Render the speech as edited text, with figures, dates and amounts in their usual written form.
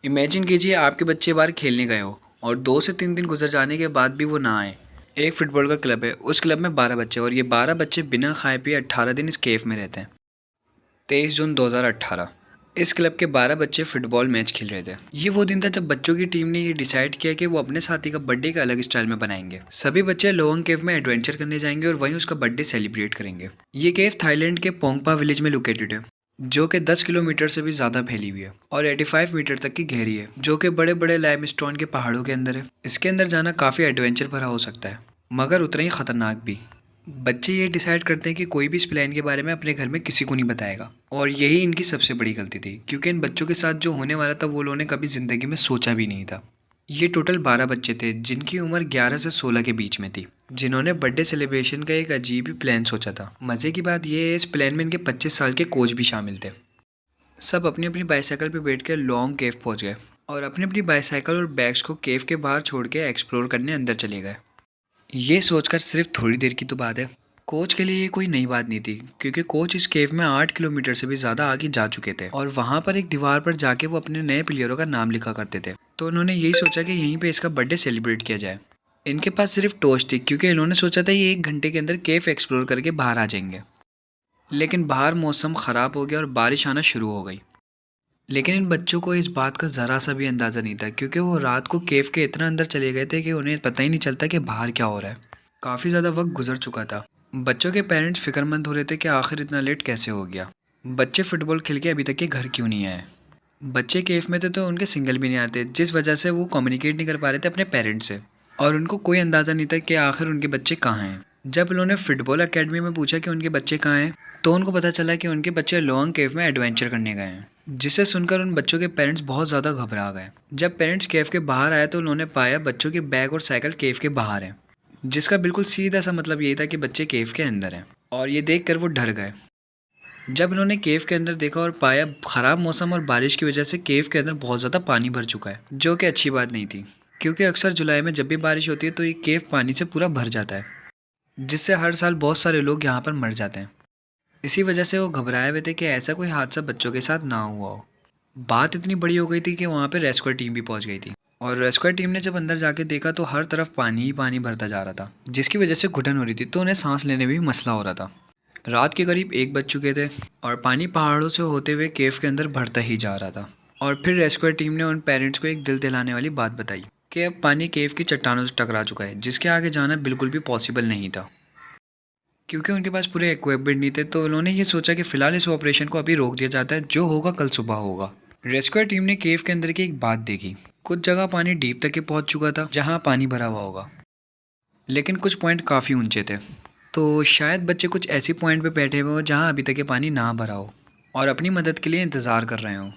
Imagine कीजिए आपके बच्चे बाहर खेलने गए हो और 2 से 3 दिन गुजर जाने के बाद भी वो ना आए। एक फुटबॉल का क्लब है, उस क्लब में 12 बच्चे और ये 12 बच्चे बिना खाए पिए 18 दिन इस केव में रहते हैं। 23 जून 2018। इस क्लब के 12 बच्चे फुटबॉल मैच खेल रहे थे। ये वो दिन था जब बच्चों की टीम ने ये डिसाइड किया कि वो अपने साथी का बर्थडे का अलग स्टाइल में बनाएंगे। सभी बच्चे लोअंग केव में एडवेंचर करने जाएंगे और वहीं उसका बर्थडे सेलिब्रेट करेंगे। ये केव थाईलैंड के पोंगपा विलेज में लोकेटेड है, जो कि 10 किलोमीटर से भी ज़्यादा फैली हुई है और 85 मीटर तक की गहरी है, जो कि बड़े बड़े लाइमस्टोन के पहाड़ों के अंदर है। इसके अंदर जाना काफ़ी एडवेंचर भरा हो सकता है, मगर उतना ही ख़तरनाक भी। बच्चे ये डिसाइड करते हैं कि कोई भी इस प्लान के बारे में अपने घर में किसी को नहीं बताएगा, और यही इनकी सबसे बड़ी गलती थी, क्योंकि इन बच्चों के साथ जो होने वाला था वो लोगों ने कभी ज़िंदगी में सोचा भी नहीं था। ये टोटल 12 बच्चे थे जिनकी उम्र 11 से 16 के बीच में थी, जिन्होंने बर्थडे सेलिब्रेशन का एक अजीब ही प्लान सोचा था। मज़े की बात यह है, इस प्लान में इनके 25 साल के कोच भी शामिल थे। सब अपनी अपनी बाईसाइकिल पर बैठ कर लॉन्ग केव पहुंच गए और अपनी अपनी बाईसाइकिल और बैग्स को केव के बाहर छोड़ के एक्सप्लोर करने अंदर चले गए। ये सोचकर सिर्फ थोड़ी देर की तो बात है, कोच के लिए ये कोई नई बात नहीं थी, क्योंकि कोच इस केव में 8 किलोमीटर से भी ज़्यादा आगे जा चुके थे और वहाँ पर एक दीवार पर जाके वो अपने नए प्लेयरों का नाम लिखा करते थे। तो उन्होंने यही सोचा कि यहीं पे इसका बर्थडे सेलिब्रेट किया जाए। इनके पास सिर्फ टॉर्च थी, क्योंकि इन्होंने सोचा था ये 1 घंटे के अंदर केव एक्सप्लोर करके बाहर आ जाएंगे। लेकिन बाहर मौसम ख़राब हो गया और बारिश आना शुरू हो गई। लेकिन इन बच्चों को इस बात का ज़रा सा भी अंदाज़ा नहीं था, क्योंकि वो रात को केव के इतना अंदर चले गए थे कि उन्हें पता ही नहीं चलता कि बाहर क्या हो रहा है। काफ़ी ज़्यादा वक्त गुजर चुका था। बच्चों के पेरेंट्स फिक्रमंद हो रहे थे कि आखिर इतना लेट कैसे हो गया। बच्चे फुटबॉल खेल के अभी तक के घर क्यों नहीं आए। बच्चे केव में थे तो उनके सिंगल भी नहीं आते, जिस वजह से वो कम्युनिकेट नहीं कर पा रहे थे अपने पेरेंट्स से, और उनको कोई अंदाज़ा नहीं था कि आखिर उनके बच्चे कहाँ हैं। जब उन्होंने फुटबॉल एकेडमी में पूछा कि उनके बच्चे कहाँ हैं, तो उनको पता चला कि उनके बच्चे लोअंग केव में एडवेंचर करने गए हैं, जिसे सुनकर उन बच्चों के पेरेंट्स बहुत ज़्यादा घबरा गए। जब पेरेंट्स केव के बाहर आए तो उन्होंने पाया बच्चों के बैग और साइकिल केव के बाहर हैं, जिसका बिल्कुल सीधा सा मतलब यही था कि बच्चे केव के अंदर हैं, और ये देखकर वो डर गए। जब उन्होंने केव के अंदर देखा और पाया ख़राब मौसम और बारिश की वजह से केव के अंदर बहुत ज़्यादा पानी भर चुका है, जो कि अच्छी बात नहीं थी, क्योंकि अक्सर जुलाई में जब भी बारिश होती है तो ये केव पानी से पूरा भर जाता है, जिससे हर साल बहुत सारे लोग यहाँ पर मर जाते हैं। इसी वजह से वो घबराए हुए थे कि ऐसा कोई हादसा बच्चों के साथ ना हुआ हो। बात इतनी बड़ी हो गई थी कि वहाँ पे रेस्क्यू टीम भी पहुँच गई थी, और रेस्क्यू टीम ने जब अंदर जाके देखा तो हर तरफ पानी ही पानी भरता जा रहा था, जिसकी वजह से घुटन हो रही थी, तो उन्हें सांस लेने में भी मसला हो रहा था। रात के करीब 1 बज चुके थे और पानी पहाड़ों से होते हुए केव के अंदर भरता ही जा रहा था। और फिर रेस्क्यू टीम ने उन पेरेंट्स को एक दिल दिलाने वाली बात बताई कि अब पानी केव की चट्टानों से टकरा चुका है, जिसके आगे जाना बिल्कुल भी पॉसिबल नहीं था। क्योंकि उनके पास पूरे इक्विपमेंट नहीं थे, तो उन्होंने ये सोचा कि फ़िलहाल इस ऑपरेशन को अभी रोक दिया जाता है, जो होगा कल सुबह होगा। रेस्क्यू टीम ने केव के अंदर की एक बात देखी। कुछ जगह पानी डीप तक के पहुंच चुका था, जहां पानी भरा हुआ होगा, लेकिन कुछ पॉइंट काफ़ी ऊंचे थे। तो शायद बच्चे कुछ ऐसी पॉइंट पे बैठे हुए हो जहां अभी तक ये पानी ना भरा हो और अपनी मदद के लिए इंतज़ार कर रहे हो।